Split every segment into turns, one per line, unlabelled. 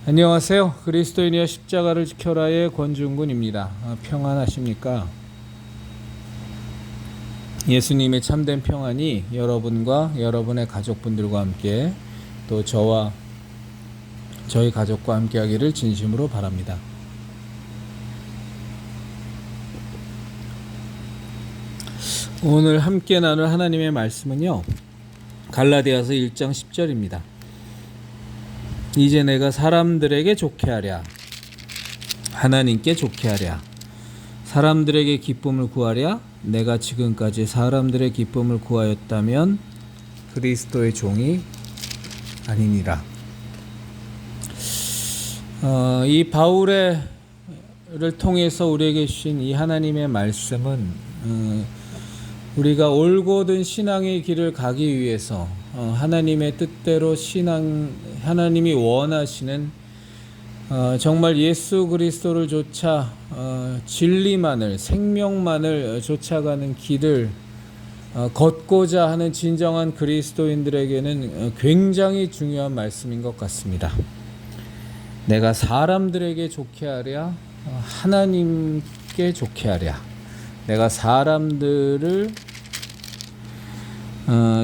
안녕하세요. 그리스도인이여 십자가를 지켜라의 권중근입니다. 평안하십니까? 예수님의 참된 평안이 여러분과 여러분의 가족분들과 함께 또 저와 저희 가족과 함께 하기를 진심으로 바랍니다. 오늘 함께 나눌 하나님의 말씀은요, 갈라디아서 1장 10절입니다. 이제 내가 사람들에게 좋게 하랴, 하나님께 좋게 하랴, 사람들에게 기쁨을 구하랴. 내가 지금까지 사람들의 기쁨을 구하였다면 그리스도의 종이 아니니라. 이 바울을 통해서 우리에게 주신 이 하나님의 말씀은 우리가 올곧은 신앙의 길을 가기 위해서 하나님의 뜻대로 하나님이 원하시는 정말 예수 그리스도를 쫓아 진리만을, 생명만을 쫓아가는 길을 걷고자 하는 진정한 그리스도인들에게는 굉장히 중요한 말씀인 것 같습니다. 내가 사람들에게 좋게 하랴, 하나님께 좋게 하랴. 내가 사람들을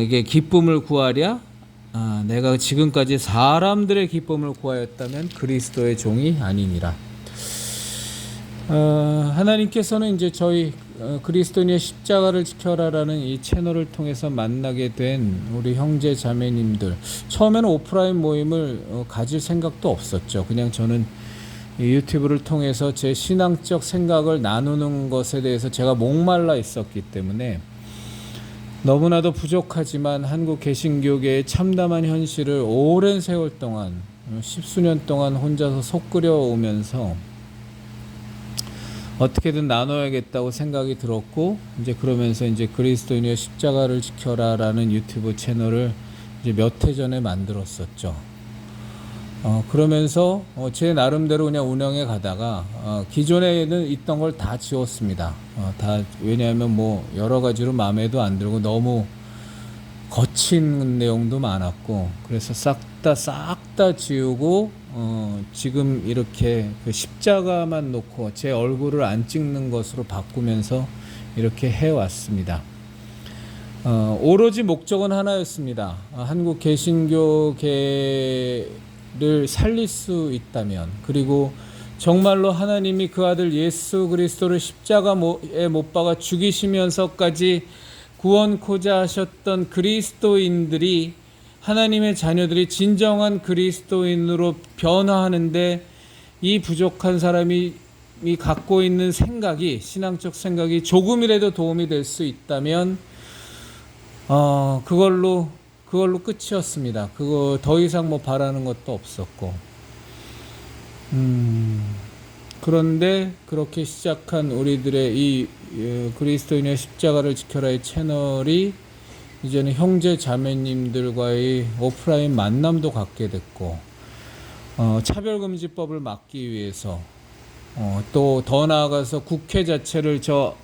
이게 기쁨을 구하랴. 내가 지금까지 사람들의 기쁨을 구하였다면 그리스도의 종이 아니니라. 하나님께서는 이제 저희 그리스도인의 십자가를 지켜라라는 이 채널을 통해서 만나게 된 우리 형제 자매님들, 처음에는 오프라인 모임을 가질 생각도 없었죠. 그냥 저는 유튜브를 통해서 제 신앙적 생각을 나누는 것에 대해서 제가 목말라 있었기 때문에 너무나도 부족하지만 한국 개신교계의 참담한 현실을 오랜 세월 동안, 십수년 동안 혼자서 속 끓여오면서 어떻게든 나눠야겠다고 생각이 들었고, 이제 그러면서 이제 그리스도인의 십자가를 지켜라라는 유튜브 채널을 이제 몇 해 전에 만들었었죠. 그러면서 제 나름대로 그냥 운영해 가다가 기존에는 있던 걸 다 지웠습니다. 왜냐하면 뭐 여러 가지로 마음에도 안 들고 너무 거친 내용도 많았고, 그래서 싹 다 지우고 지금 이렇게 그 십자가만 놓고 제 얼굴을 안 찍는 것으로 바꾸면서 이렇게 해왔습니다. 오로지 목적은 하나였습니다. 한국 개신교계를 살릴 수 있다면, 그리고 정말로 하나님이 그 아들 예수 그리스도를 십자가에 못 박아 죽이시면서까지 구원코자 하셨던 그리스도인들이, 하나님의 자녀들이 진정한 그리스도인으로 변화하는데 이 부족한 사람이 갖고 있는 생각이, 신앙적 생각이 조금이라도 도움이 될 수 있다면 그걸로 끝이었습니다. 그거 더 이상 뭐 바라는 것도 없었고, 그런데 그렇게 시작한 우리들의 이 그리스도인의 십자가를 지켜라의 채널이 이제는 형제 자매님들과의 오프라인 만남도 갖게 됐고, 차별금지법을 막기 위해서 또 더 나아가서 국회 자체를 저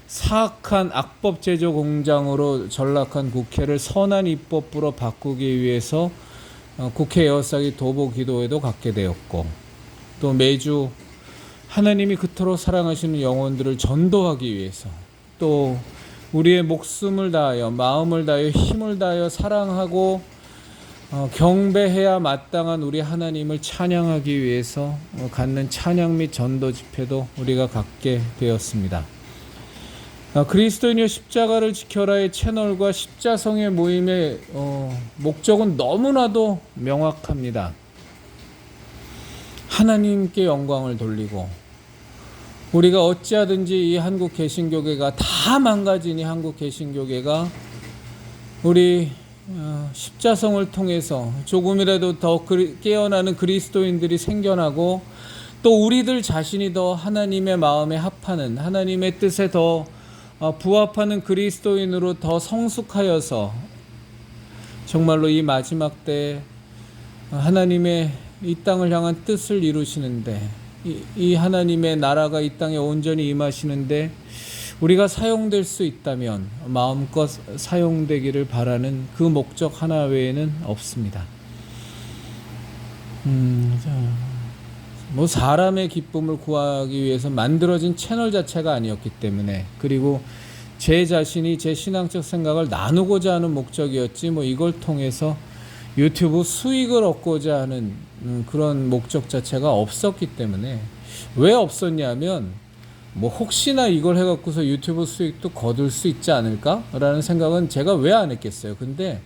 사악한 악법 제조 공장으로 전락한 국회를 선한 입법부로 바꾸기 위해서 국회 에어싸기 도보 기도회도 갖게 되었고, 또 매주 하나님이 그토록 사랑하시는 영혼들을 전도하기 위해서, 또 우리의 목숨을 다하여, 마음을 다하여, 힘을 다하여 사랑하고 경배해야 마땅한 우리 하나님을 찬양하기 위해서 갖는 찬양 및 전도 집회도 우리가 갖게 되었습니다. 그리스도인의 십자가를 지켜라의 채널과 십자성의 모임의 목적은 너무나도 명확합니다. 하나님께 영광을 돌리고, 우리가 어찌하든지 이 한국 개신교계가 다 망가진 이 한국 개신교계가 우리 십자성을 통해서 조금이라도 더 깨어나는 그리스도인들이 생겨나고, 또 우리들 자신이 더 하나님의 마음에 합하는, 하나님의 뜻에 더 부합하는 그리스도인으로 더 성숙하여서 정말로 이 마지막 때에 하나님의 이 땅을 향한 뜻을 이루시는데, 이 하나님의 나라가 이 땅에 온전히 임하시는데 우리가 사용될 수 있다면 마음껏 사용되기를 바라는 그 목적 하나 외에는 없습니다. 자, 뭐 사람의 기쁨을 구하기 위해서 만들어진 채널 자체가 아니었기 때문에, 그리고 제 자신이 제 신앙적 생각을 나누고자 하는 목적이었지, 뭐 이걸 통해서 유튜브 수익을 얻고자 하는 그런 목적 자체가 없었기 때문에. 왜 없었냐면, 뭐 혹시나 이걸 해갖고서 유튜브 수익도 거둘 수 있지 않을까라는 생각은 제가 왜 안 했겠어요. 근데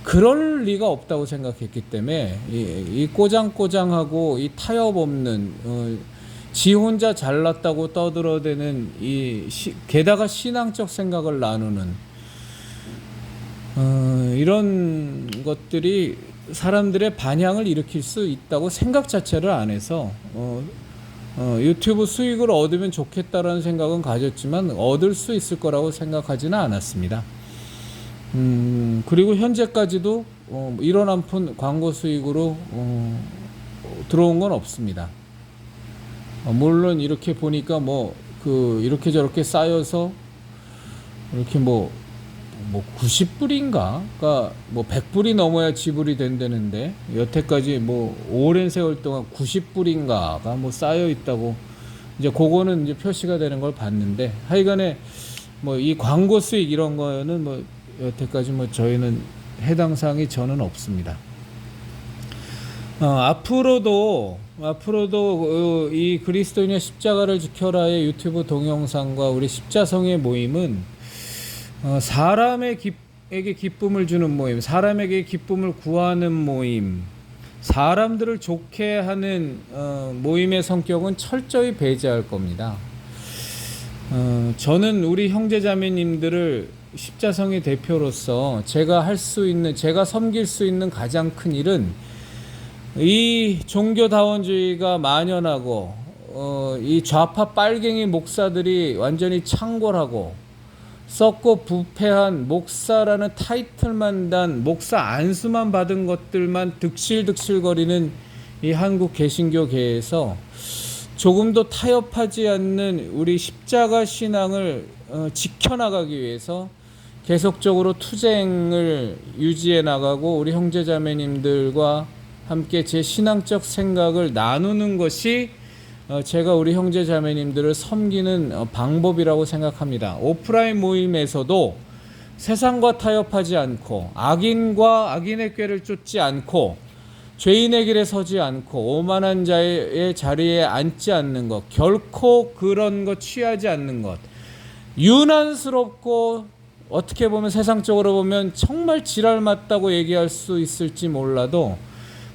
그럴 리가 없다고 생각했기 때문에 이 꼬장꼬장하고 이 타협 없는 지 혼자 잘났다고 떠들어대는 게다가 신앙적 생각을 나누는 이런 것들이 사람들의 반향을 일으킬 수 있다고 생각 자체를 안 해서 유튜브 수익을 얻으면 좋겠다라는 생각은 가졌지만 얻을 수 있을 거라고 생각하지는 않았습니다. 그리고 현재까지도 이런 한 푼 광고 수익으로 들어온 건 없습니다. 물론 이렇게 보니까 이렇게 저렇게 쌓여서 이렇게 90불인가? 그러니까 100불이 넘어야 지불이 된다는데, 여태까지 오랜 세월 동안 90불인가가 쌓여 있다고, 이제 그거는 이제 표시가 되는 걸 봤는데, 하여간에 이 광고 수익 이런 거는 여태까지 저희는 해당 사항이 저는 없습니다. 앞으로도 이 그리스도인의 십자가를 지켜라의 유튜브 동영상과 우리 십자성의 모임은 사람에게 기쁨을 주는 모임, 사람에게 기쁨을 구하는 모임, 사람들을 좋게 하는 모임의 성격은 철저히 배제할 겁니다. 저는 우리 형제자매님들을 십자성의 대표로서 제가 섬길 수 있는 가장 큰 일은 이 종교다원주의가 만연하고 이 좌파 빨갱이 목사들이 완전히 창궐하고 썩고 부패한 목사라는 타이틀만 단 목사 안수만 받은 것들만 득실득실거리는 이 한국 개신교계에서 조금도 타협하지 않는 우리 십자가 신앙을 지켜나가기 위해서 계속적으로 투쟁을 유지해 나가고 우리 형제자매님들과 함께 제 신앙적 생각을 나누는 것이 제가 우리 형제자매님들을 섬기는 방법이라고 생각합니다. 오프라인 모임에서도 세상과 타협하지 않고 악인의 꾀를 쫓지 않고 죄인의 길에 서지 않고 오만한 자의 자리에 앉지 않는 것, 결코 그런 것 취하지 않는 것, 유난스럽고 어떻게 보면 세상적으로 보면 정말 지랄 맞다고 얘기할 수 있을지 몰라도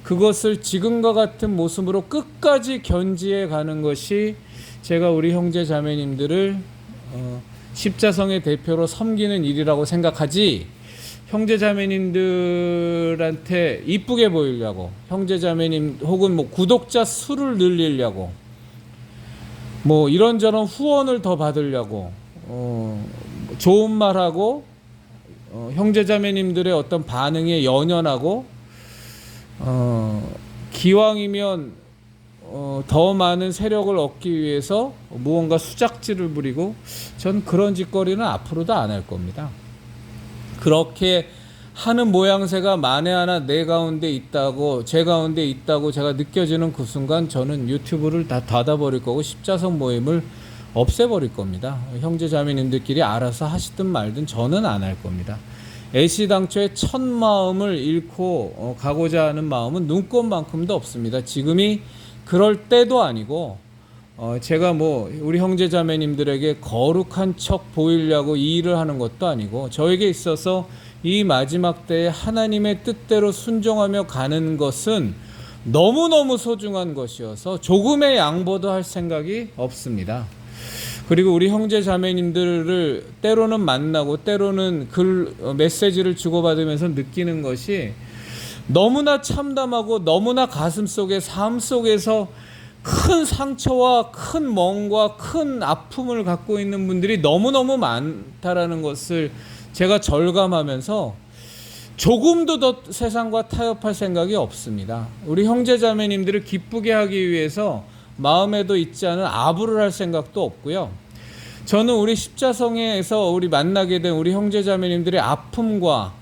그것을 지금과 같은 모습으로 끝까지 견지해 가는 것이 제가 우리 형제 자매님들을 십자성의 대표로 섬기는 일이라고 생각하지, 형제 자매님들한테 이쁘게 보이려고, 형제 자매님 혹은 구독자 수를 늘리려고, 이런저런 후원을 더 받으려고, 좋은 말하고 형제 자매님들의 어떤 반응에 연연하고 기왕이면 더 많은 세력을 얻기 위해서 무언가 수작질을 부리고, 전 그런 짓거리는 앞으로도 안 할 겁니다. 그렇게 하는 모양새가 만에 하나 내 가운데 있다고, 제 가운데 있다고 제가 느껴지는 그 순간 저는 유튜브를 다 닫아버릴 거고 십자성 모임을 없애버릴 겁니다. 형제 자매님들끼리 알아서 하시든 말든 저는 안 할 겁니다. 애시당초에 첫 마음을 잃고 가고자 하는 마음은 눈꽃만큼도 없습니다. 지금이 그럴 때도 아니고, 제가 우리 형제자매님들에게 거룩한 척 보이려고 이 일을 하는 것도 아니고, 저에게 있어서 이 마지막 때에 하나님의 뜻대로 순종하며 가는 것은 너무너무 소중한 것이어서 조금의 양보도 할 생각이 없습니다. 그리고 우리 형제 자매님들을 때로는 만나고 때로는 메시지를 주고받으면서 느끼는 것이, 너무나 참담하고 너무나 가슴속에 삶 속에서 큰 상처와 큰 멍과 큰 아픔을 갖고 있는 분들이 너무너무 많다라는 것을 제가 절감하면서 조금도 더 세상과 타협할 생각이 없습니다. 우리 형제 자매님들을 기쁘게 하기 위해서 마음에도 있지 않은 아부를 할 생각도 없고요. 저는 우리 십자성에서 우리 만나게 된 우리 형제자매님들의 아픔과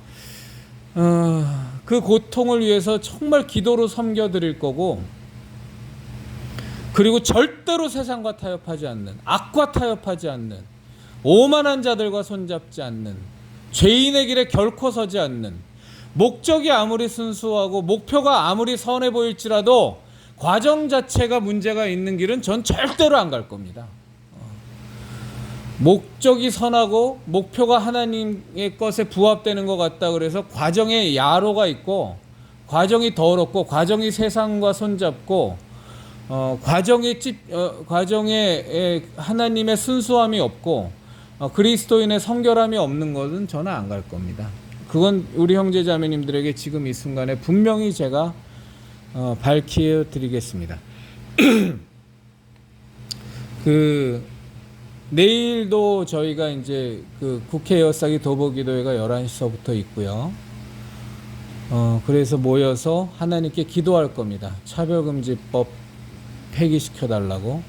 그 고통을 위해서 정말 기도로 섬겨드릴 거고, 그리고 절대로 세상과 타협하지 않는, 악과 타협하지 않는, 오만한 자들과 손잡지 않는, 죄인의 길에 결코 서지 않는, 목적이 아무리 순수하고 목표가 아무리 선해 보일지라도 과정 자체가 문제가 있는 길은 전 절대로 안 갈 겁니다. 목적이 선하고 목표가 하나님의 것에 부합되는 것 같다 그래서 과정에 야로가 있고, 과정이 더럽고, 과정이 세상과 손잡고, 과정에 하나님의 순수함이 없고, 그리스도인의 성결함이 없는 것은 저는 안 갈 겁니다. 그건 우리 형제 자매님들에게 지금 이 순간에 분명히 제가 밝혀 드리겠습니다. 내일도 저희가 이제 국회 에어싸기 도보기도회가 11시서부터 있고요. 그래서 모여서 하나님께 기도할 겁니다. 차별금지법 폐기시켜달라고.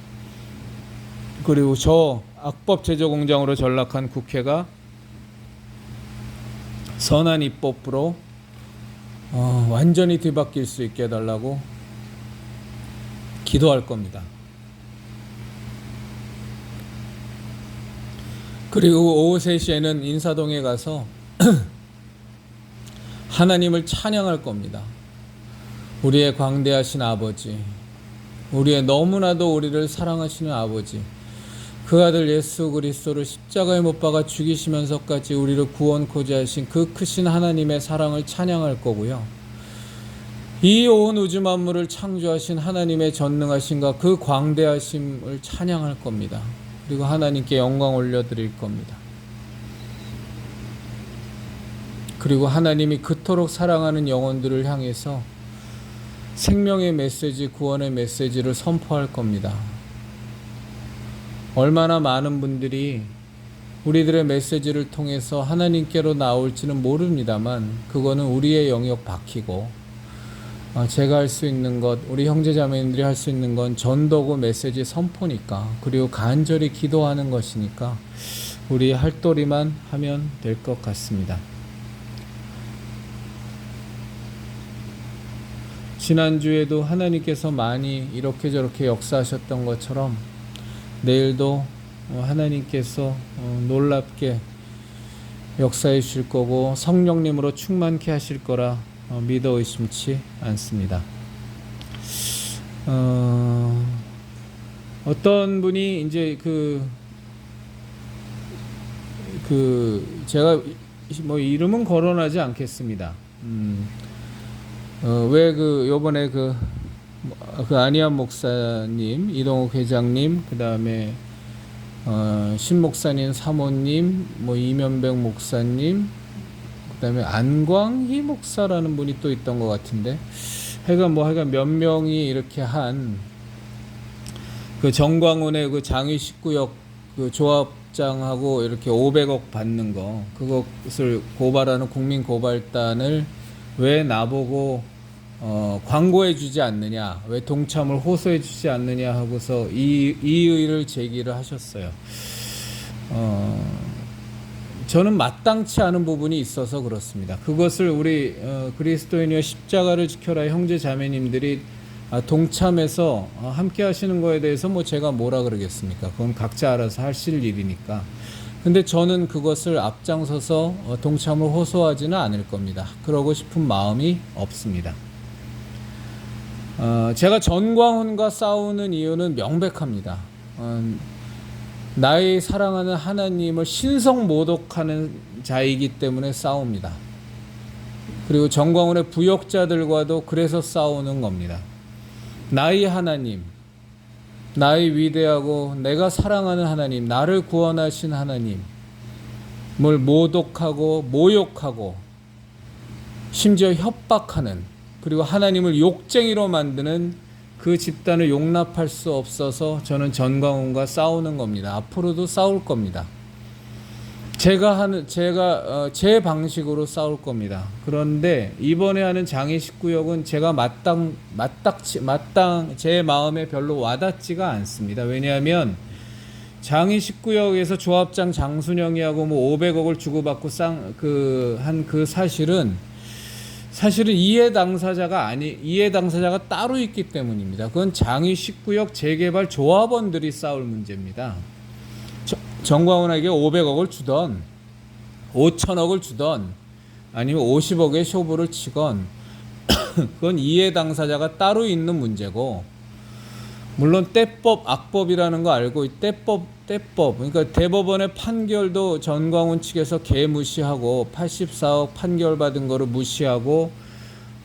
그리고 저 악법 제조 공장으로 전락한 국회가 선한 입법부로 완전히 뒤바뀔 수 있게 해달라고 기도할 겁니다. 그리고 오후 3시에는 인사동에 가서 하나님을 찬양할 겁니다. 우리의 광대하신 아버지, 우리의 너무나도 우리를 사랑하시는 아버지, 그 아들 예수 그리스도를 십자가에 못 박아 죽이시면서까지 우리를 구원코자 하신 그 크신 하나님의 사랑을 찬양할 거고요. 이 온 우주 만물을 창조하신 하나님의 전능하심과 그 광대하심을 찬양할 겁니다. 그리고 하나님께 영광 올려드릴 겁니다. 그리고 하나님이 그토록 사랑하는 영혼들을 향해서 생명의 메시지, 구원의 메시지를 선포할 겁니다. 얼마나 많은 분들이 우리들의 메시지를 통해서 하나님께로 나올지는 모릅니다만, 그거는 우리의 영역 바뀌고, 제가 할 수 있는 것, 우리 형제자매님들이 할 수 있는 건 전도고 메시지 선포니까, 그리고 간절히 기도하는 것이니까 우리 할도리만 하면 될 것 같습니다. 지난주에도 하나님께서 많이 이렇게 저렇게 역사하셨던 것처럼 내일도 하나님께서 놀랍게 역사해 주실 거고 성령님으로 충만케 하실 거라 믿어 의심치 않습니다. 어떤 분이 이제 제가 뭐 이름은 거론하지 않겠습니다. 왜 요번에 안희환 목사님, 이동욱 회장님, 그 다음에 신 목사님 사모님, 이면백 목사님, 그 다음에 안광희 목사라는 분이 또 있던 것 같은데, 하여간 몇 명이 이렇게 한 정광훈의 장위 19역 조합장하고 이렇게 500억 받는 거, 그것을 고발하는 국민고발단을 왜 나보고 광고해 주지 않느냐, 왜 동참을 호소해 주지 않느냐 하고서 이 의를 제기를 하셨어요. 저는 마땅치 않은 부분이 있어서 그렇습니다. 그것을 우리 그리스도인이여 십자가를 지켜라 형제 자매님들이 동참해서 함께 하시는 거에 대해서 제가 뭐라 그러겠습니까? 그건 각자 알아서 하실 일이니까. 근데 저는 그것을 앞장서서 동참을 호소하지는 않을 겁니다. 그러고 싶은 마음이 없습니다. 제가 전광훈과 싸우는 이유는 명백합니다. 나의 사랑하는 하나님을 신성모독하는 자이기 때문에 싸웁니다. 그리고 전광훈의 부역자들과도 그래서 싸우는 겁니다. 나의 하나님, 나의 위대하고 내가 사랑하는 하나님, 나를 구원하신 하나님을 모독하고 모욕하고 심지어 협박하는, 그리고 하나님을 욕쟁이로 만드는 그 집단을 용납할 수 없어서 저는 전광훈과 싸우는 겁니다. 앞으로도 싸울 겁니다. 제가 제 방식으로 싸울 겁니다. 그런데 이번에 하는 장애 19역은 제가 마땅 제 마음에 별로 와닿지가 않습니다. 왜냐하면 장애 19역에서 조합장 장순영이하고 500억을 주고받고 한 그 사실은 사실은 이해 당사자가 따로 있기 때문입니다. 그건 장위 19역 재개발 조합원들이 싸울 문제입니다. 정광훈에게 500억을 주던 5천억을 주던 아니면 50억의 쇼부를 치건 그건 이해 당사자가 따로 있는 문제고, 물론 때법 악법이라는 거 알고 때법 그러니까 대법원의 판결도 전광훈 측에서 개무시하고 84억 판결 받은 거를 무시하고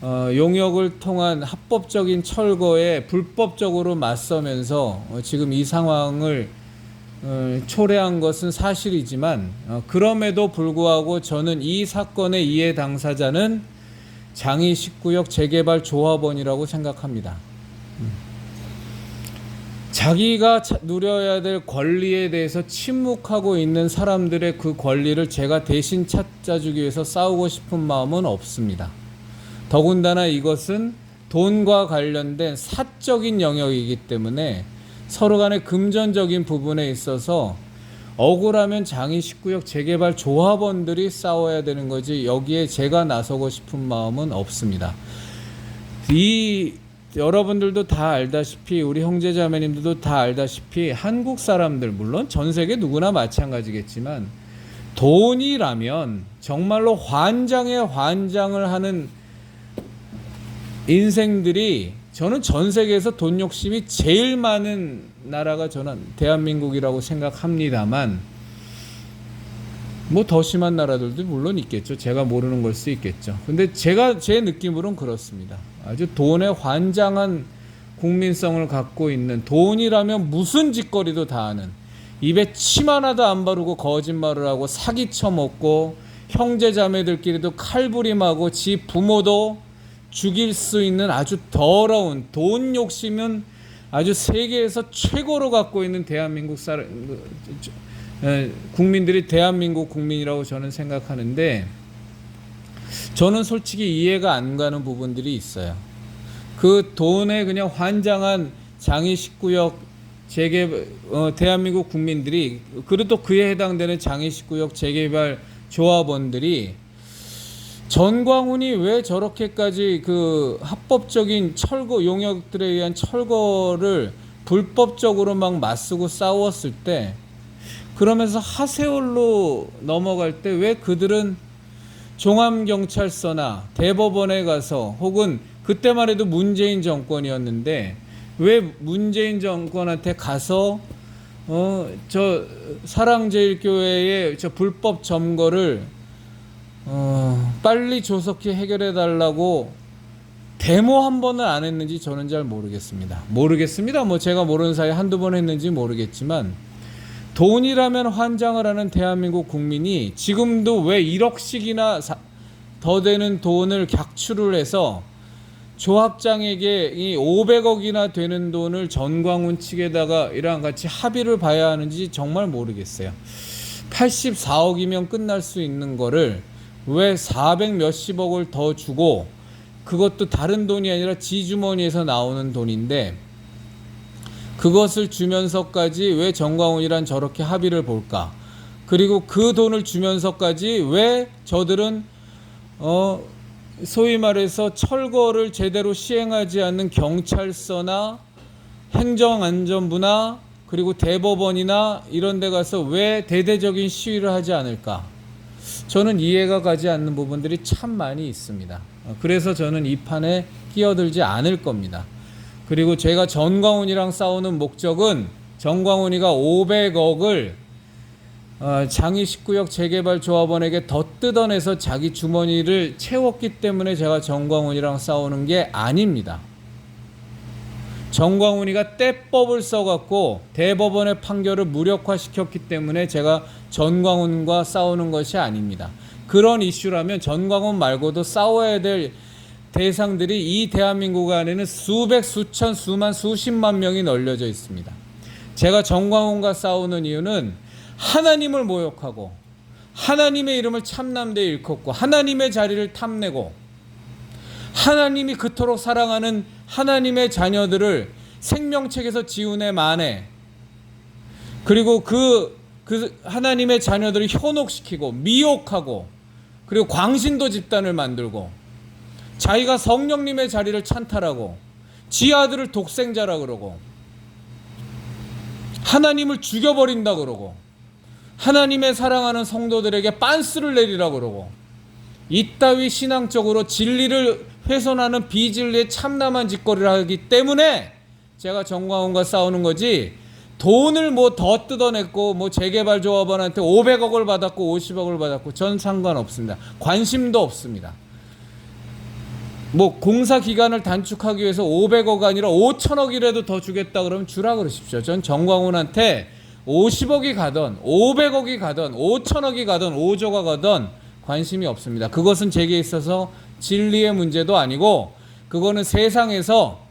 용역을 통한 합법적인 철거에 불법적으로 맞서면서 지금 이 상황을 초래한 것은 사실이지만, 그럼에도 불구하고 저는 이 사건의 이해 당사자는 장위 19역 재개발 조합원이라고 생각합니다. 자기가 누려야 될 권리에 대해서 침묵하고 있는 사람들의 그 권리를 제가 대신 찾아주기 위해서 싸우고 싶은 마음은 없습니다. 더군다나 이것은 돈과 관련된 사적인 영역이기 때문에 서로 간의 금전적인 부분에 있어서 억울하면 장위 19역 재개발 조합원들이 싸워야 되는 거지, 여기에 제가 나서고 싶은 마음은 없습니다. 여러분들도 다 알다시피, 우리 형제자매님들도 다 알다시피, 한국 사람들, 물론 전 세계 누구나 마찬가지겠지만, 돈이라면 정말로 환장에 환장을 하는 인생들이, 저는 전 세계에서 돈 욕심이 제일 많은 나라가 저는 대한민국이라고 생각합니다만, 뭐 더 심한 나라들도 물론 있겠죠. 제가 모르는 걸 수 있겠죠. 근데 제 느낌으로는 그렇습니다. 아주 돈에 환장한 국민성을 갖고 있는, 돈이라면 무슨 짓거리도 다 하는, 입에 침 하나도 안 바르고 거짓말을 하고 사기 쳐먹고 형제자매들끼리도 칼부림하고 지 부모도 죽일 수 있는 아주 더러운, 돈 욕심은 아주 세계에서 최고로 갖고 있는 대한민국 국민들이 대한민국 국민이라고 저는 생각하는데, 저는 솔직히 이해가 안 가는 부분들이 있어요. 그 돈에 그냥 환장한 장위 19역 대한민국 국민들이, 그리고 또 그에 해당되는 장위 19역 재개발 조합원들이, 전광훈이 왜 저렇게까지 그 합법적인 철거 용역들에 의한 철거를 불법적으로 막 맞서고 싸웠을 때, 그러면서 하세월로 넘어갈 때 왜 그들은 종합경찰서나 대법원에 가서, 혹은 그때만 해도 문재인 정권이었는데 왜 문재인 정권한테 가서 저 사랑제일교회의 저 불법 점거를 빨리 조속히 해결해 달라고 데모 한 번은 안 했는지 저는 잘 모르겠습니다. 뭐 제가 모르는 사이에 한두 번 했는지 모르겠지만, 돈이라면 환장을 하는 대한민국 국민이 지금도 왜 1억씩이나 더 되는 돈을 객출을 해서 조합장에게 이 500억이나 되는 돈을 전광훈 측에다가 이랑 같이 합의를 봐야 하는지 정말 모르겠어요. 84억이면 끝날 수 있는 거를 왜 400 몇십억을 더 주고, 그것도 다른 돈이 아니라 지 주머니에서 나오는 돈인데, 그것을 주면서까지 왜 전광훈이란 저렇게 합의를 볼까? 그리고 그 돈을 주면서까지 왜 저들은 소위 말해서 철거를 제대로 시행하지 않는 경찰서나 행정안전부나 그리고 대법원이나 이런 데 가서 왜 대대적인 시위를 하지 않을까? 저는 이해가 가지 않는 부분들이 참 많이 있습니다. 그래서 저는 이 판에 끼어들지 않을 겁니다. 그리고 제가 전광훈이랑 싸우는 목적은, 전광훈이가 500억을 장위 19역 재개발 조합원에게 더 뜯어내서 자기 주머니를 채웠기 때문에 제가 전광훈이랑 싸우는 게 아닙니다. 전광훈이가 때법을 써갖고 대법원의 판결을 무력화시켰기 때문에 제가 전광훈과 싸우는 것이 아닙니다. 그런 이슈라면 전광훈 말고도 싸워야 될 대상들이 이 대한민국 안에는 수백, 수천, 수만, 수십만 명이 널려져 있습니다. 제가 전광훈과 싸우는 이유는 하나님을 모욕하고 하나님의 이름을 참남되이 일컫고 하나님의 자리를 탐내고 하나님이 그토록 사랑하는 하나님의 자녀들을 생명책에서 지우내 만에, 그리고 그 하나님의 자녀들을 현혹시키고 미혹하고, 그리고 광신도 집단을 만들고 자기가 성령님의 자리를 찬탈하고 지 아들을 독생자라 그러고 하나님을 죽여버린다 그러고 하나님의 사랑하는 성도들에게 빤스를 내리라 그러고 이따위 신앙적으로 진리를 훼손하는 비진리의 참남한 짓거리를 하기 때문에 제가 정광훈과 싸우는 거지, 돈을 뭐 더 뜯어냈고 뭐 재개발 조합원한테 500억을 받았고 50억을 받았고 전 상관없습니다. 관심도 없습니다. 뭐 공사 기간을 단축하기 위해서 500억 아니라 5천억이라도 더 주겠다 그러면 주라 그러십시오. 전 정광훈한테 50억이 가든 500억이 가든 5천억이 가든 5조가 가든 관심이 없습니다. 그것은 제게 있어서 진리의 문제도 아니고, 그거는 세상에서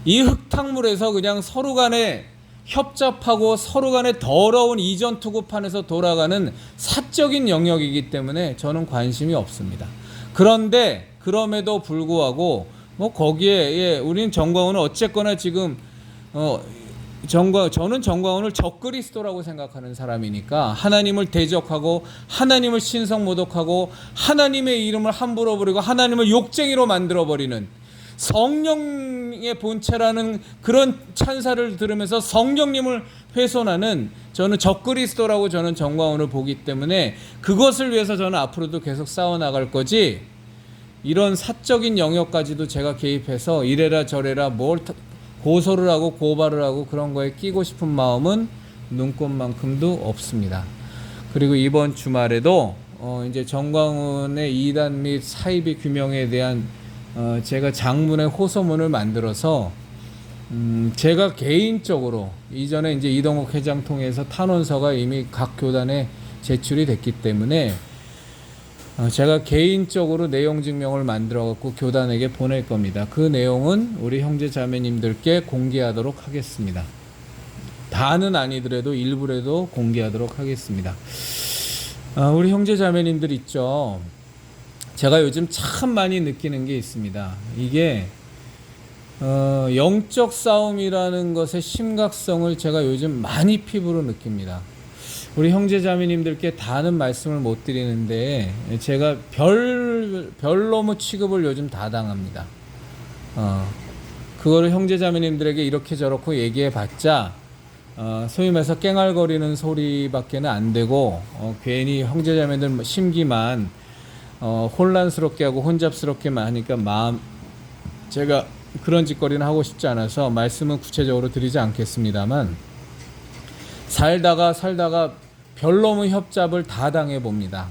이 흙탕물에서 그냥 서로 간에 협잡하고 서로 간에 더러운 이전 투구판에서 돌아가는 사적인 영역이기 때문에 저는 관심이 없습니다. 그런데 그럼에도 불구하고 뭐 거기에 우리는 정광훈은 어쨌거나 지금 저는 정광훈을 적그리스도라고 생각하는 사람이니까 하나님을 대적하고 하나님을 신성모독하고 하나님의 이름을 함부로 부르고 하나님을 욕쟁이로 만들어버리는 성령의 본체라는 그런 찬사를 들으면서 성령님을 훼손하는, 저는 적그리스도라고 저는 정광훈을 보기 때문에 그것을 위해서 저는 앞으로도 계속 싸워나갈 거지, 이런 사적인 영역까지도 제가 개입해서 이래라 저래라 뭘 고소를 하고 고발을 하고 그런 거에 끼고 싶은 마음은 눈꼽만큼도 없습니다. 그리고 이번 주말에도 이제 정광훈의 이단 및 사이비 규명에 대한 제가 장문의 호소문을 만들어서 제가 개인적으로 이전에 이제 이동욱 회장 통해서 탄원서가 이미 각 교단에 제출이 됐기 때문에 제가 개인적으로 내용 증명을 만들어 갖고 교단에게 보낼 겁니다. 그 내용은 우리 형제 자매님들께 공개하도록 하겠습니다. 다는 아니더라도 일부라도 공개하도록 하겠습니다. 우리 형제 자매님들 있죠. 제가 요즘 참 많이 느끼는 게 있습니다. 이게 영적 싸움이라는 것의 심각성을 제가 요즘 많이 피부로 느낍니다. 우리 형제 자매님들께 다는 말씀을 못 드리는데 제가 별로무 취급을 요즘 다 당합니다. 그거를 형제 자매님들에게 이렇게 저렇게 얘기해 봤자 소위 말해서 깽알거리는 소리밖에는 안 되고 괜히 형제 자매들 심기만 혼란스럽게 하고 혼잡스럽게만 하니까 제가 그런 짓거리는 하고 싶지 않아서 말씀은 구체적으로 드리지 않겠습니다만, 살다가 별로무 협잡을 다 당해 봅니다.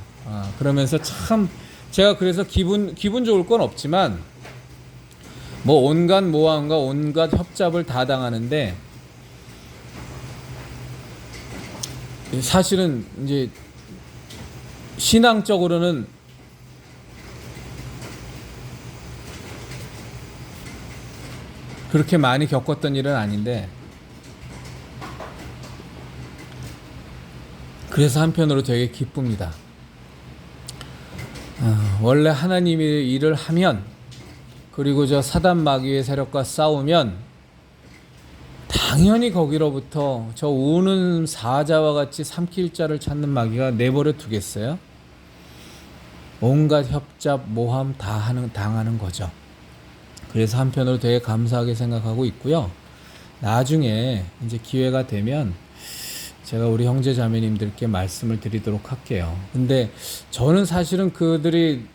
그러면서 참 제가 그래서 기분 좋을 건 없지만 뭐 온갖 모함과 온갖 협잡을 다 당하는데, 사실은 이제 신앙적으로는 그렇게 많이 겪었던 일은 아닌데, 그래서 한편으로 되게 기쁩니다. 원래 하나님이 일을 하면, 그리고 저 사단 마귀의 세력과 싸우면 당연히 거기로부터 저 우는 사자와 같이 삼킬 자를 찾는 마귀가 내버려 두겠어요? 온갖 협잡, 모함 다 당하는 거죠. 그래서 한편으로 되게 감사하게 생각하고 있고요. 나중에 이제 기회가 되면 제가 우리 형제 자매님들께 말씀을 드리도록 할게요. 근데 저는 사실은 그들이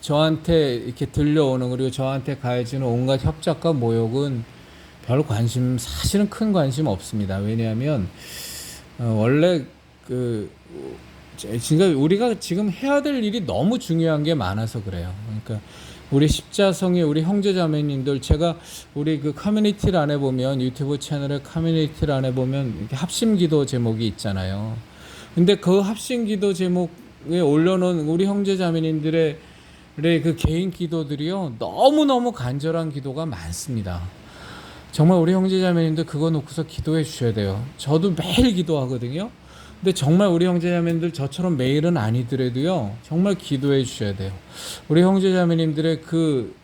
저한테 이렇게 들려오는, 그리고 저한테 가해지는 온갖 협작과 모욕은 별 관심, 사실은 큰 관심 없습니다. 왜냐하면 원래 그러니까 우리가 지금 해야 될 일이 너무 중요한 게 많아서 그래요. 그러니까 우리 십자성의 우리 형제 자매님들, 제가 우리 그 커뮤니티를 안에 보면, 유튜브 채널의 커뮤니티를 안에 보면 이렇게 합심기도 제목이 있잖아요. 근데 그 합심기도 제목에 올려놓은 우리 형제 자매님들의 그 개인 기도들이요, 너무너무 간절한 기도가 많습니다. 정말 우리 형제 자매님들 그거 놓고서 기도해 주셔야 돼요. 저도 매일 기도하거든요. 근데 정말 우리 형제자매님들 저처럼 매일은 아니더라도요, 정말 기도해 주셔야 돼요. 우리 형제자매님들의 그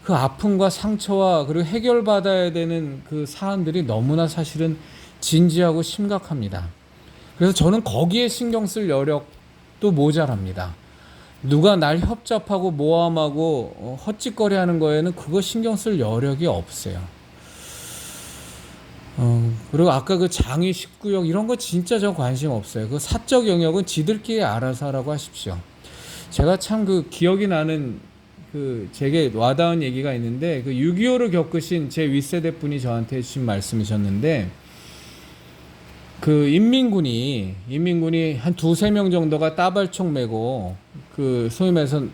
아픔과 상처와 그리고 해결받아야 되는 그 사안들이 너무나 사실은 진지하고 심각합니다. 그래서 저는 거기에 신경 쓸 여력도 모자랍니다. 누가 날 협잡하고 모함하고 헛짓거리하는 거에는 그거 신경 쓸 여력이 없어요. 그리고 아까 그 장위 19역 이런 거 진짜 저 관심 없어요. 그 사적 영역은 지들끼리 알아서 하라고 하십시오. 제가 참 그 기억이 나는 그 제게 와닿은 얘기가 있는데, 그 6.25를 겪으신 제 윗세대 분이 저한테 해주신 말씀이셨는데, 그 인민군이 한 두세 명 정도가 따발총 메고 그 소위 말해서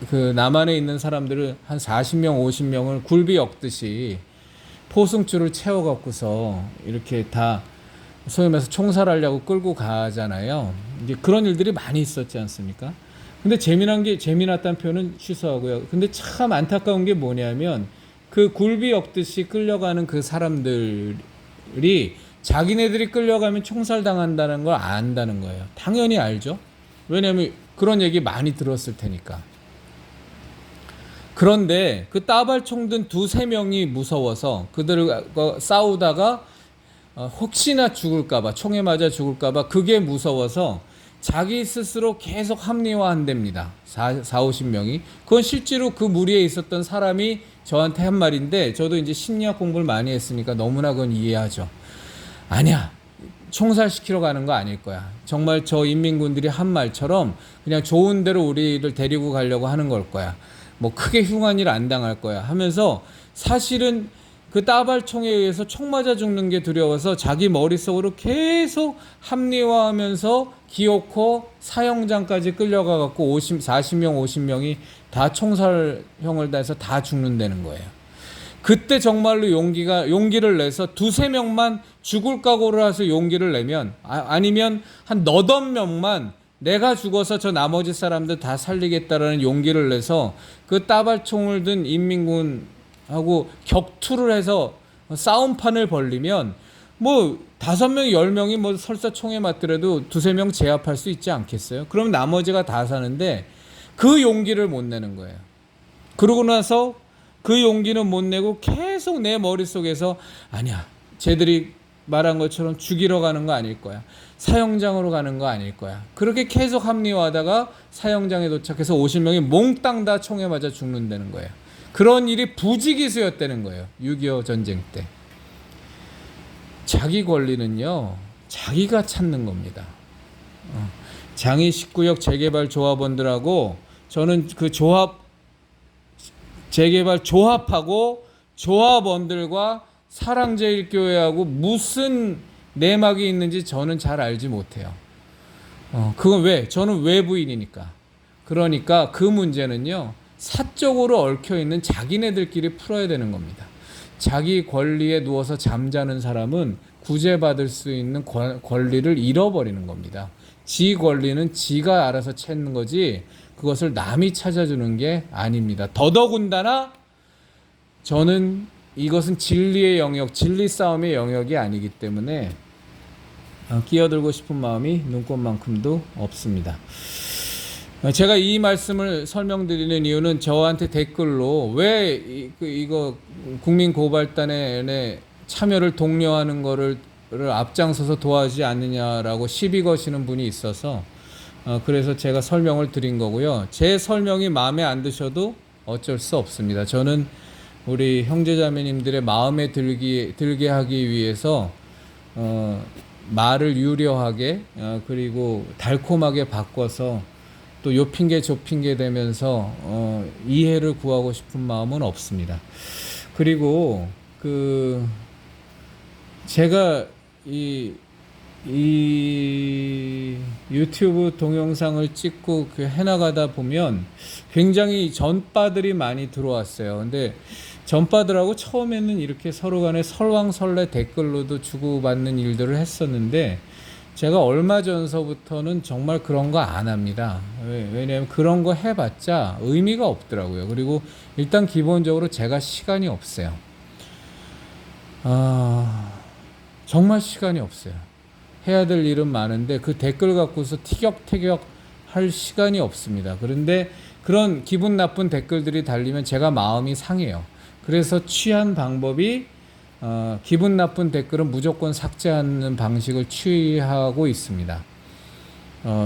그 남한에 있는 사람들을 한 40명 50명을 굴비 엮듯이 포승줄을 채워갖고서 이렇게 다 소위 말해서 총살하려고 끌고 가잖아요. 이제 그런 일들이 많이 있었지 않습니까? 근데 재미났다는 표현은 취소하고요. 근데 참 안타까운 게 뭐냐면, 그 굴비 엮듯이 끌려가는 그 사람들이 자기네들이 끌려가면 총살당한다는 걸 안다는 거예요. 당연히 알죠. 왜냐면 그런 얘기 많이 들었을 테니까. 그런데 그 따발총 든 두세 명이 무서워서 그들과 싸우다가 혹시나 죽을까봐, 총에 맞아 죽을까봐 그게 무서워서 자기 스스로 계속 합리화한답니다. 50명이. 그건 실제로 그 무리에 있었던 사람이 저한테 한 말인데, 저도 이제 심리학 공부를 많이 했으니까 너무나 그건 이해하죠. 아니야, 총살시키러 가는 거 아닐 거야. 정말 저 인민군들이 한 말처럼 그냥 좋은 대로 우리를 데리고 가려고 하는 걸 거야. 뭐 크게 흉한 일 안 당할 거야 하면서, 사실은 그 따발총에 의해서 총 맞아 죽는 게 두려워서 자기 머릿속으로 계속 합리화하면서 기어코 사형장까지 끌려가 갖고 40명 50명이 다 총살형을 당해서 다 죽는다는 거예요. 그때 정말로 용기를 내서 두세 명만 죽을 각오를 해서 용기를 내면, 아니면 한 너댓 명만 내가 죽어서 저 나머지 사람들 다 살리겠다라는 용기를 내서 그 따발총을 든 인민군하고 격투를 해서 싸움판을 벌리면, 뭐 5명 10명이 뭐 설사 총에 맞더라도 두세 명 제압할 수 있지 않겠어요? 그럼 나머지가 다 사는데 그 용기를 못 내는 거예요. 그러고 나서 그 용기는 못 내고 계속 내 머릿속에서, 아니야, 쟤들이 말한 것처럼 죽이러 가는 거 아닐 거야. 사형장으로 가는 거 아닐 거야. 그렇게 계속 합리화하다가 사형장에 도착해서 50명이 몽땅 다 총에 맞아 죽는다는 거예요. 그런 일이 부지기수였다는 거예요. 6.25 전쟁 때. 자기 권리는요, 자기가 찾는 겁니다. 장위 19역 재개발 조합원들하고 저는 그 재개발 조합하고 조합원들과 사랑제일교회하고 무슨 내막이 있는지 저는 잘 알지 못해요. 그건 왜? 저는 외부인이니까. 그러니까 그 문제는요, 사적으로 얽혀있는 자기네들끼리 풀어야 되는 겁니다. 자기 권리에 누워서 잠자는 사람은 구제받을 수 있는 권리를 잃어버리는 겁니다. 지 권리는 지가 알아서 찾는 거지 그것을 남이 찾아주는 게 아닙니다. 더더군다나 저는 이것은 진리의 영역, 진리 싸움의 영역이 아니기 때문에 끼어들고 싶은 마음이 눈꽃만큼도 없습니다. 제가 이 말씀을 설명드리는 이유는 저한테 댓글로 왜 이거 국민고발단에 참여를 독려하는 거를 앞장서서 도와주지 않느냐라고 시비 거시는 분이 있어서 그래서 제가 설명을 드린 거고요. 제 설명이 마음에 안 드셔도 어쩔 수 없습니다. 저는 우리 형제자매님들의 마음에 들게 하기 위해서 말을 유려하게 그리고 달콤하게 바꿔서 또 요 핑계 저 핑계 대면서 이해를 구하고 싶은 마음은 없습니다. 그리고 그 제가 이 유튜브 동영상을 찍고 해나가다 보면 굉장히 전파들이 많이 들어왔어요. 근데 전파들하고 처음에는 이렇게 서로 간에 설왕설래 댓글로도 주고받는 일들을 했었는데, 제가 얼마 전서부터는 정말 그런 거 안 합니다. 왜냐하면 그런 거 해봤자 의미가 없더라고요. 그리고 일단 기본적으로 제가 시간이 없어요. 정말 시간이 없어요. 해야 될 일은 많은데 그 댓글 갖고서 티격태격 할 시간이 없습니다. 그런데 그런 기분 나쁜 댓글들이 달리면 제가 마음이 상해요. 그래서 취한 방법이 기분 나쁜 댓글은 무조건 삭제하는 방식을 취하고 있습니다.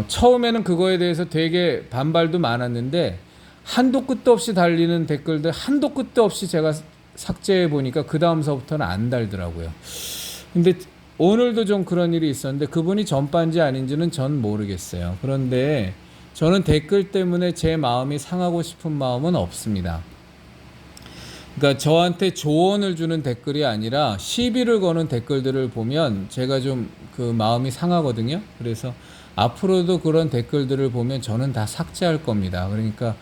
처음에는 그거에 대해서 되게 반발도 많았는데 한도 끝도 없이 달리는 댓글들 한도 끝도 없이 제가 삭제해 보니까 그 다음서부터는 안 달더라고요. 근데 오늘도 좀 그런 일이 있었는데 그분이 전파인지 아닌지는 전 모르겠어요. 그런데 저는 댓글 때문에 제 마음이 상하고 싶은 마음은 없습니다. 그러니까 저한테 조언을 주는 댓글이 아니라 시비를 거는 댓글들을 보면 제가 좀 그 마음이 상하거든요. 그래서 앞으로도 그런 댓글들을 보면 저는 다 삭제할 겁니다. 그러니까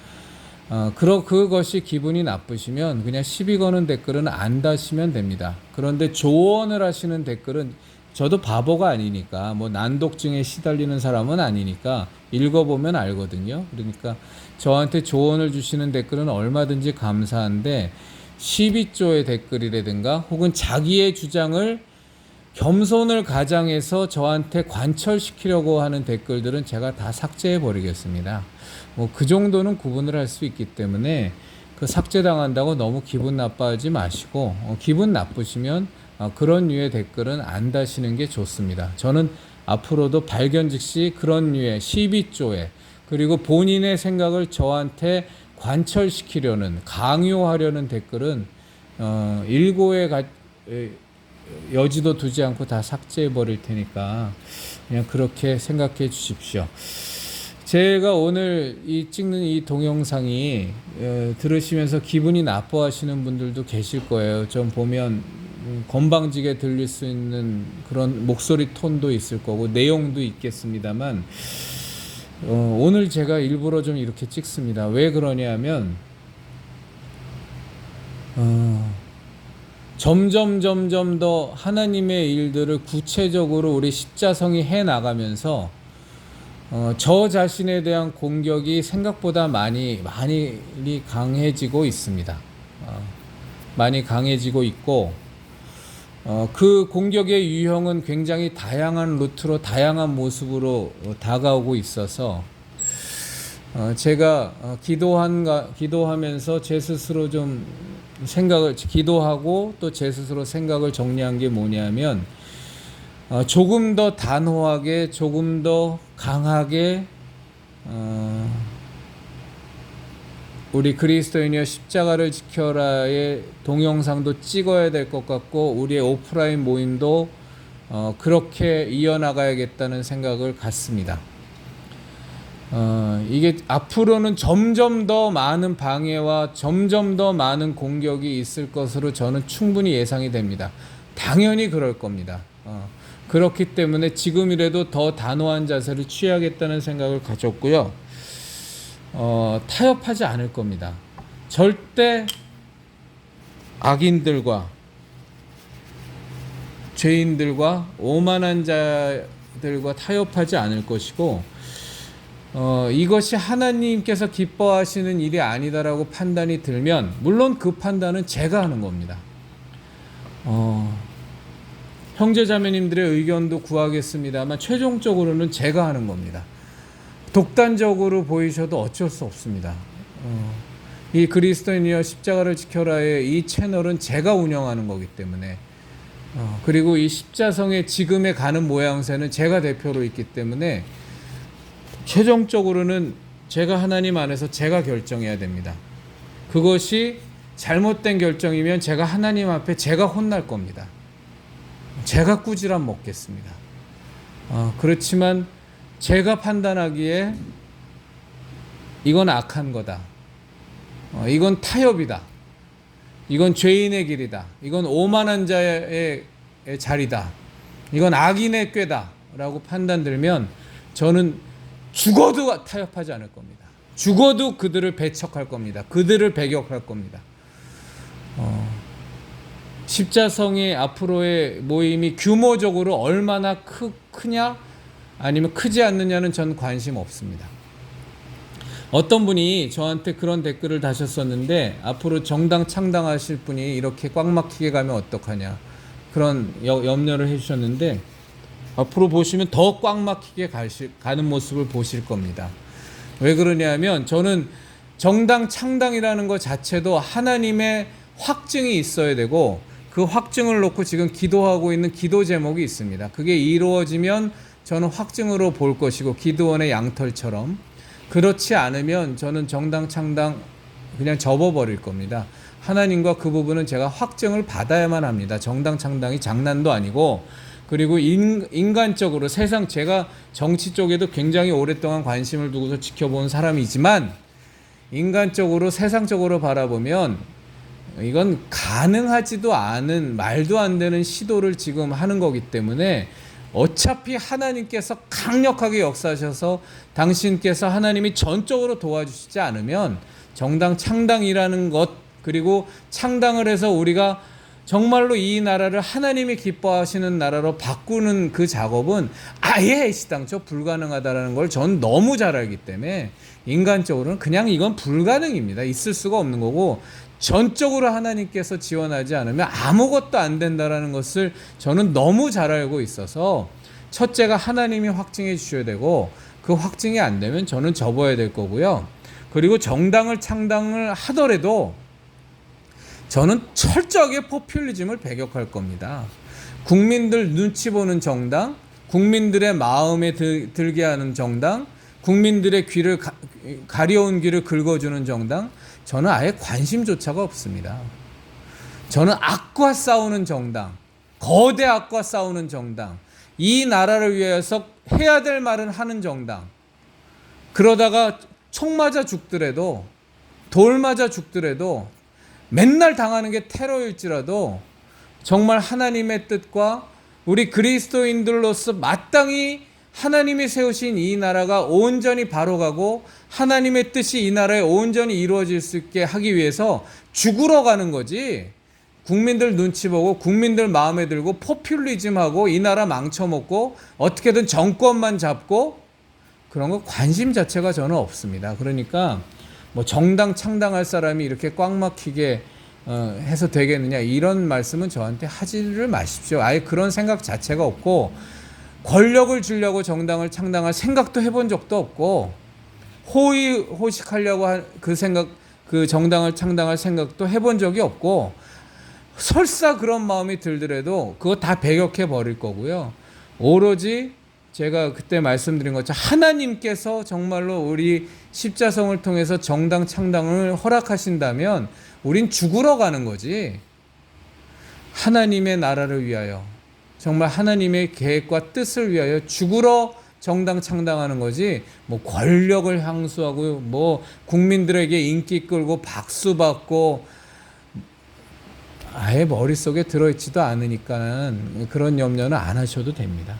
그것이 기분이 나쁘시면 그냥 시비 거는 댓글은 안 다시면 됩니다. 그런데 조언을 하시는 댓글은 저도 바보가 아니니까 뭐 난독증에 시달리는 사람은 아니니까 읽어보면 알거든요. 그러니까 저한테 조언을 주시는 댓글은 얼마든지 감사한데 시비조의 댓글이라든가 혹은 자기의 주장을 겸손을 가장해서 저한테 관철시키려고 하는 댓글들은 제가 다 삭제해 버리겠습니다. 뭐 그 정도는 구분을 할 수 있기 때문에 그 삭제당한다고 너무 기분 나빠하지 마시고 기분 나쁘시면 그런 류의 댓글은 안 다시는 게 좋습니다. 저는 앞으로도 발견 즉시 그런 류의 시비조에 그리고 본인의 생각을 저한테 관철시키려는 강요하려는 댓글은 일고의 여지도 두지 않고 다 삭제해 버릴 테니까 그냥 그렇게 생각해 주십시오. 제가 오늘 찍는 이 동영상이 들으시면서 기분이 나빠하시는 분들도 계실 거예요. 좀 보면 건방지게 들릴 수 있는 그런 목소리 톤도 있을 거고 내용도 있겠습니다만 오늘 제가 일부러 좀 이렇게 찍습니다. 왜 그러냐면 점점 더 하나님의 일들을 구체적으로 우리 십자성이 해 나가면서 저 자신에 대한 공격이 생각보다 많이 강해지고 있습니다. 많이 강해지고 있고 그 공격의 유형은 굉장히 다양한 루트로 다양한 모습으로 다가오고 있어서 제가 기도하면서 제 스스로 좀 기도하고 또 제 스스로 생각을 정리한 게 뭐냐면 조금 더 단호하게 조금 더 강하게 우리 그리스도인이여 십자가를 지켜라의 동영상도 찍어야 될 것 같고 우리의 오프라인 모임도 그렇게 이어나가야겠다는 생각을 갖습니다. 이게 앞으로는 점점 더 많은 방해와 점점 더 많은 공격이 있을 것으로 저는 충분히 예상이 됩니다. 당연히 그럴 겁니다. 그렇기 때문에 지금이라도 더 단호한 자세를 취하겠다는 생각을 가졌고요. 타협하지 않을 겁니다. 절대 악인들과 죄인들과 오만한 자들과 타협하지 않을 것이고 이것이 하나님께서 기뻐하시는 일이 아니다라고 판단이 들면 물론 그 판단은 제가 하는 겁니다. 형제자매님들의 의견도 구하겠습니다만 최종적으로는 제가 하는 겁니다. 독단적으로 보이셔도 어쩔 수 없습니다. 이 그리스도인이여 십자가를 지켜라의 이 채널은 제가 운영하는 거기 때문에 그리고 이 십자성의 지금의 가는 모양새는 제가 대표로 있기 때문에 최종적으로는 제가 하나님 안에서 제가 결정해야 됩니다. 그것이 잘못된 결정이면 제가 하나님 앞에 제가 혼날 겁니다. 제가 꾸지람 먹겠습니다. 그렇지만 제가 판단하기에 이건 악한 거다. 이건 타협이다. 이건 죄인의 길이다. 이건 오만한 자의 자리다. 이건 악인의 꾀다. 라고 판단 들면 저는 죽어도 타협하지 않을 겁니다. 죽어도 그들을 배척할 겁니다. 그들을 배격할 겁니다. 십자성의 앞으로의 모임이 규모적으로 얼마나 크냐 아니면 크지 않느냐는 전 관심 없습니다. 어떤 분이 저한테 그런 댓글을 다셨었는데 앞으로 정당 창당하실 분이 이렇게 꽉 막히게 가면 어떡하냐 그런 염려를 해주셨는데 앞으로 보시면 더 꽉 막히게 가는 모습을 보실 겁니다. 왜 그러냐면 저는 정당 창당이라는 것 자체도 하나님의 확증이 있어야 되고 그 확증을 놓고 지금 기도하고 있는 기도 제목이 있습니다. 그게 이루어지면 저는 확증으로 볼 것이고, 기드온의 양털처럼. 그렇지 않으면 저는 정당 창당 그냥 접어버릴 겁니다. 하나님과 그 부분은 제가 확증을 받아야만 합니다. 정당 창당이 장난도 아니고, 그리고 인간적으로 세상, 제가 정치 쪽에도 굉장히 오랫동안 관심을 두고서 지켜본 사람이지만, 인간적으로 세상적으로 바라보면 이건 가능하지도 않은, 말도 안 되는 시도를 지금 하는 거기 때문에, 어차피 하나님께서 강력하게 역사하셔서 당신께서 하나님이 전적으로 도와주시지 않으면 정당 창당이라는 것, 그리고 창당을 해서 우리가 정말로 이 나라를 하나님이 기뻐하시는 나라로 바꾸는 그 작업은 아예 시당초 불가능하다는 걸 전 너무 잘 알기 때문에, 인간적으로는 그냥 이건 불가능입니다. 있을 수가 없는 거고, 전적으로 하나님께서 지원하지 않으면 아무것도 안 된다는 것을 저는 너무 잘 알고 있어서, 첫째가 하나님이 확증해 주셔야 되고, 그 확증이 안 되면 저는 접어야 될 거고요. 그리고 정당을 창당을 하더라도 저는 철저하게 포퓰리즘을 배격할 겁니다. 국민들 눈치 보는 정당, 국민들의 마음에 들게 하는 정당, 국민들의 귀를 가려운 귀를 긁어주는 정당, 저는 아예 관심조차가 없습니다. 저는 악과 싸우는 정당, 거대 악과 싸우는 정당, 이 나라를 위해서 해야 될 말은 하는 정당, 그러다가 총 맞아 죽더라도, 돌 맞아 죽더라도, 맨날 당하는 게 테러일지라도 정말 하나님의 뜻과 우리 그리스도인들로서 마땅히 하나님이 세우신 이 나라가 온전히 바로가고 하나님의 뜻이 이 나라에 온전히 이루어질 수 있게 하기 위해서 죽으러 가는 거지, 국민들 눈치 보고 국민들 마음에 들고 포퓰리즘하고 이 나라 망쳐먹고 어떻게든 정권만 잡고 그런 거 관심 자체가 저는 없습니다. 그러니까 뭐 정당 창당할 사람이 이렇게 꽉 막히게 해서 되겠느냐, 이런 말씀은 저한테 하지를 마십시오. 아예 그런 생각 자체가 없고, 권력을 주려고 정당을 창당할 생각도 해본 적도 없고, 호의호식하려고 그 생각, 그 정당을 창당할 생각도 해본 적이 없고, 설사 그런 마음이 들더라도 그거 다 배격해 버릴 거고요. 오로지 제가 그때 말씀드린 것처럼 하나님께서 정말로 우리 십자성을 통해서 정당 창당을 허락하신다면 우린 죽으러 가는 거지, 하나님의 나라를 위하여, 정말 하나님의 계획과 뜻을 위하여 죽으러 정당 창당하는 거지, 뭐 권력을 향수하고 뭐 국민들에게 인기 끌고 박수 받고 아예 머릿속에 들어있지도 않으니까 그런 염려는 안 하셔도 됩니다.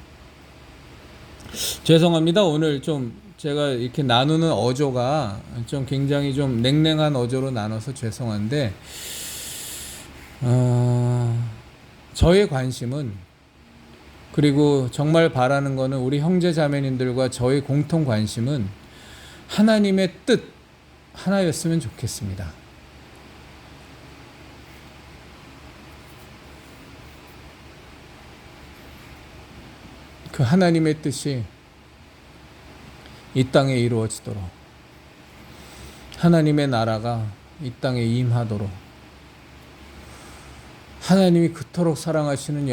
죄송합니다. 오늘 좀 제가 이렇게 나누는 어조가 좀 굉장히 좀 냉랭한 어조로 나눠서 죄송한데, 저의 관심은, 그리고 정말 바라는 거는 우리 형제 자매님들과 저의 공통 관심은 하나님의 뜻 하나였으면 좋겠습니다. 그 하나님의 뜻이 이 땅에 이루어지도록, 하나님의 나라가 이 땅에 임하도록, 하나님이 그토록 사랑하시는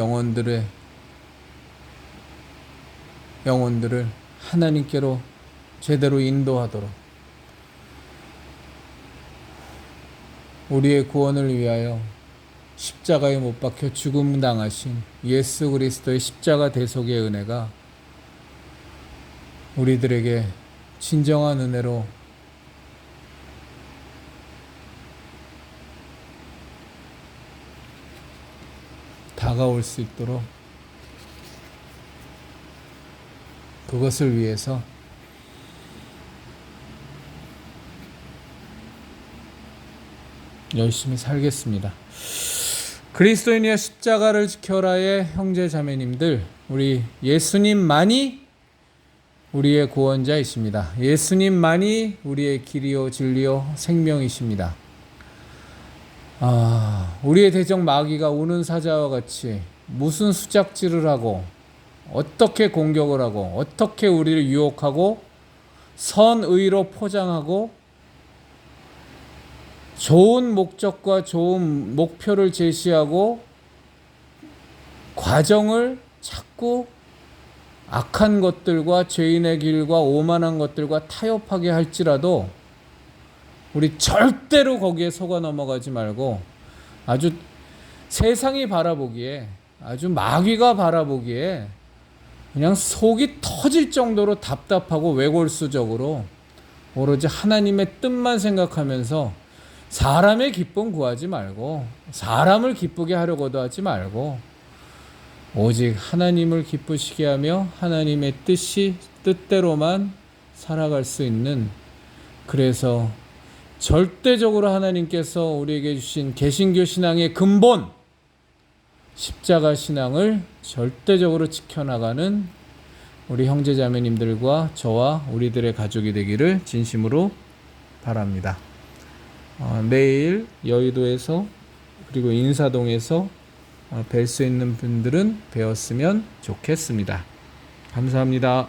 영혼들을 하나님께로 제대로 인도하도록, 우리의 구원을 위하여 십자가에 못 박혀 죽음 당하신 예수 그리스도의 십자가 대속의 은혜가 우리들에게 진정한 은혜로 다가올 수 있도록, 그것을 위해서 열심히 살겠습니다. 그리스도인이여 십자가를 지켜라의 형제 자매님들, 우리 예수님만이 우리의 구원자이십니다. 예수님만이 우리의 길이요 진리요 생명이십니다. 우리의 대적 마귀가 우는 사자와 같이 무슨 수작질을 하고 어떻게 공격을 하고 어떻게 우리를 유혹하고 선의로 포장하고 좋은 목적과 좋은 목표를 제시하고 과정을 자꾸 악한 것들과 죄인의 길과 오만한 것들과 타협하게 할지라도 우리 절대로 거기에 속아 넘어가지 말고 아주 세상이 바라보기에 아주 마귀가 바라보기에 그냥 속이 터질 정도로 답답하고 외골수적으로 오로지 하나님의 뜻만 생각하면서 사람의 기쁨 구하지 말고 사람을 기쁘게 하려고도 하지 말고 오직 하나님을 기쁘시게 하며 하나님의 뜻대로만 살아갈 수 있는, 그래서 절대적으로 하나님께서 우리에게 주신 개신교 신앙의 근본 십자가 신앙을 절대적으로 지켜나가는 우리 형제자매님들과 저와 우리들의 가족이 되기를 진심으로 바랍니다. 내일 여의도에서 그리고 인사동에서 뵐 수 있는 분들은 뵈었으면 좋겠습니다. 감사합니다.